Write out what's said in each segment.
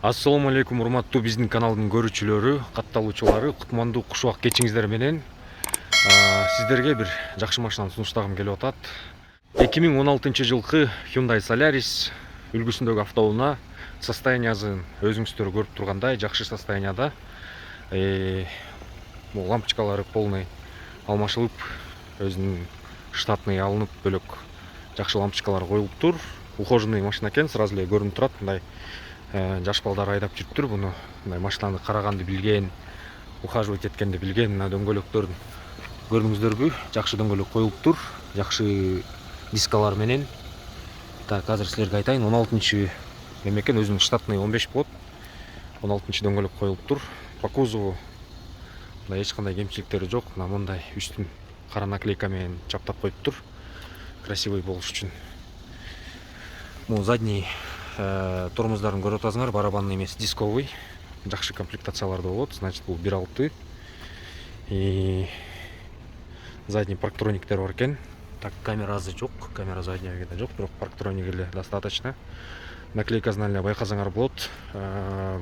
Ассаламу алейкум, урматтуу биздин каналдын көрүүчүлөрү, катталуучулары, кутмандуу кушубак кечиңиздер менен сиздерге бир жакшы машинаны сунуштагым келип атат. 2016 жылкы Hyundai Solaris үлгүсүндөгү автоунаа состояниясын өзүңүздөр көрүп тургандай жакшы состоянияда. Бул лампочкалары полный алмашылып, өзүнүн штатный алынып бөлөк жакшы лампочкалар коюлуптур. Ухоженный машина экен, сразу эле көрүнүп турат. Мындай жаш балдар айдап жүрүптүр буну. Мындай машинаны караганды билген, ухаживать эткенди билген. Мына дөңгөлөктөрүн көрдүңүздөрбү? Жакшы дөңгөлөк коюлуптур, жакшы дискалар менен. Так, азыр силерге айтайын, 16-чы эме экен, өзүнүн штатный 15 болот. 16-чы дөңгөлөк коюлуптур. По кузову мындай эч кандай кемчиликтери жок. Мына мындай үстүн кара наклейка менен чаптап коюптур, красивый болуш үчүн. Бул задний тормоздарын көрүп атасыңар, барабанный эмес, дисковый. Жакшы комплектацияларда болот, значит бул 1.6. Задний парктрониктер бар экен. Так, камерасы жок, камера заднийда жок, бирок парктроник эле достаточно. Наклейкасын эле байкасаңар болот.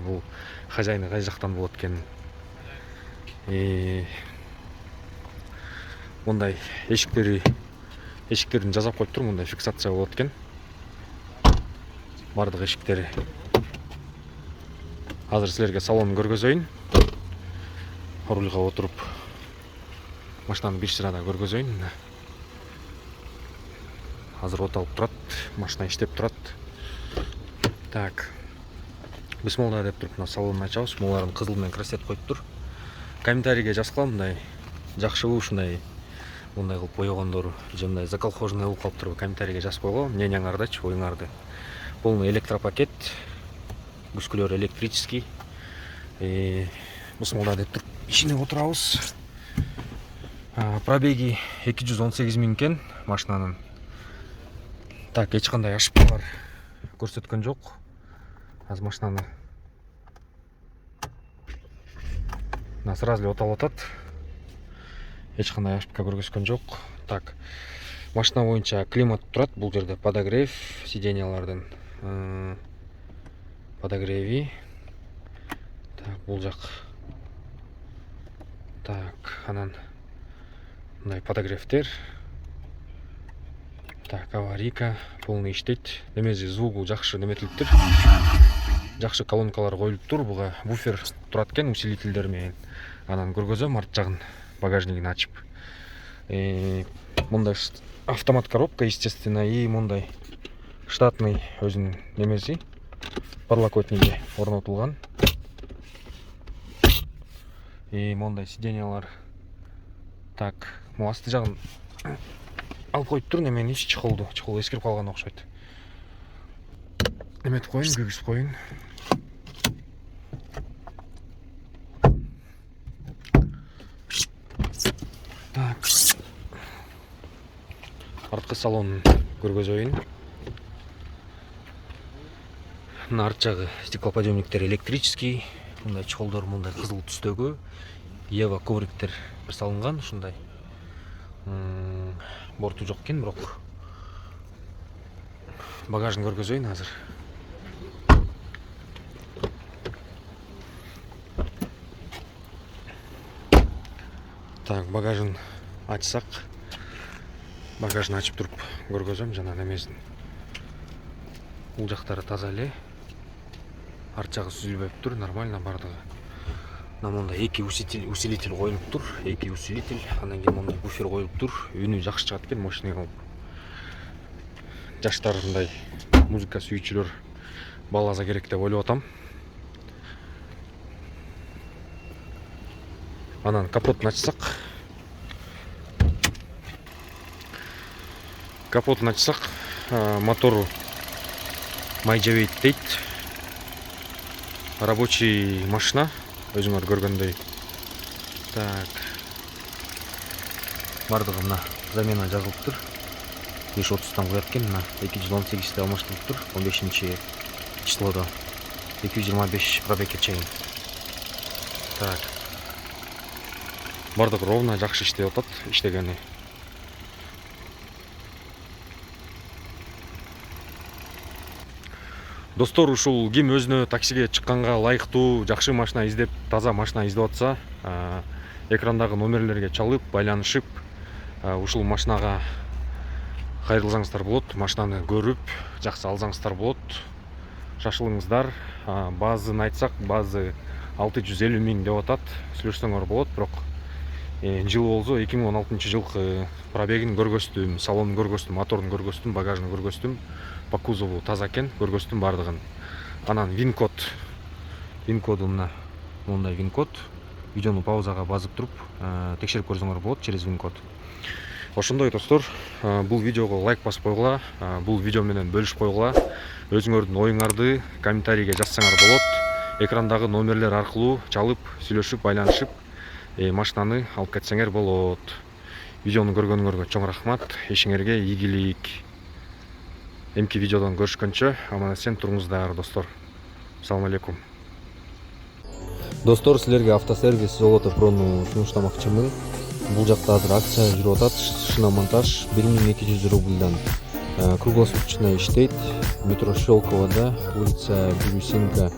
Бул хозяйны кай жактан болот экен. Мындай эшиктерин жасап коюптур, мындай фиксация болот экен. Бардык эшиктери. Азыр силерге салонун көргөзөйүн. Рульга отуруп машинаны бир сырада көргөзөйүн. Азыр от алып турат, машина иштеп турат. Так, бисмилла деп туруп мына салонун ачабыз. Буларын кызыл менен красет коюптур. Комментарийге жазгыла, мындай жакшыбы, ушундай мындай кылып боёгондору, же мындай заколхожный болуп калыптырбы, комментарийге жазып койгула, мнениеңардычы, оюңарды. Полный электропакет, күскүлөр электрический. Бисмилла деп туруп ичине отурабыз. Пробеги 218 000 экен машинанын. Так, эч кандай ошибкалар көрсөткөн жок. Азыр машинаны сразу эле от алып атат. Эч кандай ошибка көргөзгөн жок. Так, машина боюнча климат турат. Бул жерде подогрев сиденьялардын подогреви. Так, бул жак. Так, анан мындай подогревтер. Так, аварийка полный иштейт. Немези звугу жакшы неметилиптир. Жакшы колонкалар коюлуптур. Буга буфер турат экен, усилительдер менен. Анан көргөзөм арт жагын, багажнигин ачып. Мындай автомат коробка, естественно, и мындай штатный өзүнүн немеси, подлокотниги орнотулган. Мындай сиденьялар. Так, асты жагын алып коюптур, немени ич чехолду. Чехол эскирип калган окшойт. Эметип коюн, күйгүзүп коюн. Так, арткы салонун көргөзөйүн. Мына арт жагы стеклоподъемниктер электрический. Мындай чехолдор мындай кызыл түстөгү. Ева ковриктер салынган, ушундай. Борту жок экен, бирок багажын көргөзөйүн азыр. Так, багажын ачсак, багажын ачып туруп көргөзөм, жана немесин. Бул жактары таза эле. Арт жагы сүзүлбөптүр, нормально бардыгы. Мындай эки усилитель коюлуптур, эки усилитель, анан кийин мындай буфер коюлуптур. Үнү жакшы чыгат экен, мощный кылып. Жаштар мындай музыка сүйүүчүлөр бааласа керек деп ойлоп атам. Анан капотун ачсак. Капотун ачсак, мотору май жебейт дейт. Рабочий машина, өзүңөр көргөндөй. Так, бардыгы мына замена жазылыптыр. 530-тан коет экен, мына 218-те алмаштырылыптыр. 15-чи числодо 225 пробегке чейин. Так, бардыгы ровно жакшы иштеп атат, иштегени. Достор, ушул ким өзүнө таксиге чыкканга ылайыктуу жакшы машина издеп, таза машина издеп атса, экрандагы номерлерге чалып, байланышып, ушул машинага кайрылсаңыздар болот. Машинаны көрүп, жакшы алсаңыздар болот. Шашылыңыздар. Баазын айтсак, баазы 650 миң деп атат. Сүйлөшсөңөр болот, бирок жыл болсо 2016 жылкы пробегин көргөзтүм, салонун көргөзтүм, моторун көргөзтүм, багажын көргөзтүм. По кузову таза экен, көргөзтүм бардыгын. Анан вин-код мына мондай вин-код. Видеону паузага басып туруп, текшерип көрсөңөр болот через вин-код. Ошондой достор, бул видеого лайк басып койгула, бул видео менен бөлүшүп койгула. Өзүңөрдүн оюңарды комментарийге жазсаңар болот. Экрандагы номерлер аркылуу чалып, сүйлөшүп, байланышып, машинаны алып кетсеңер болот. Видеону көргөнүңөргө чоң рахмат. Ишиңерге ийгилик. Эмки видеодон көрүшкөнчө аман эсен туруңуздар достор. Ассаламу алейкум. Достор, силерге автосервис Золото Прону сунуштамакчымын. Бул жакта азыр акция жүрүп атат. Шиномонтаж 1200 рубльдан круглосуточно иштейт. Метро Щелковода, улица Бирюсинка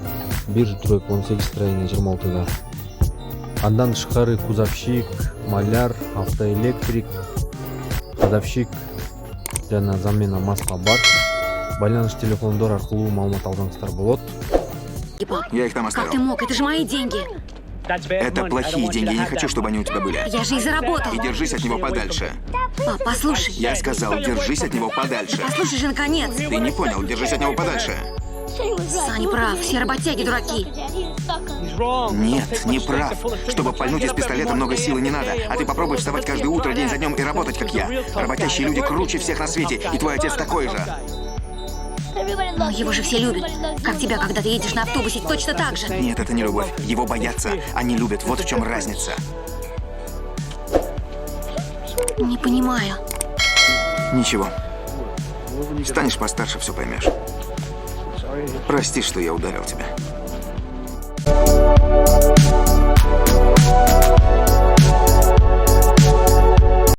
1/18 строение 26-да. Андан тышкары кузовщик, маляр, автоэлектрик, ходовщик жана замена масла бар. Байланыш телефондор аркылуу маалымат алсаңыздар болот. Я их там оставил. Как ты мог? Это же мои деньги. Это плохие деньги, я не хочу, чтобы они у тебя были. Я же их заработал. И держись от него подальше. Пап, послушай. Я сказал, держись от него подальше. Послушай же, наконец. Ты не понял, держись от него подальше. Саня прав, все работяги дураки. Нет, не прав. Чтобы пальнуть из пистолета, много силы не надо. А ты попробуй вставать каждое утро, день за днем и работать, как я. Работящие люди круче всех на свете, и твой отец такой же. Но его же все любят. Как тебя, когда ты едешь на автобусе, точно так же. Нет, это не любовь. Его боятся. Они любят. Вот в чем разница. Не понимаю. Ничего. Станешь постарше, все поймешь. Прости, что я ударил тебя.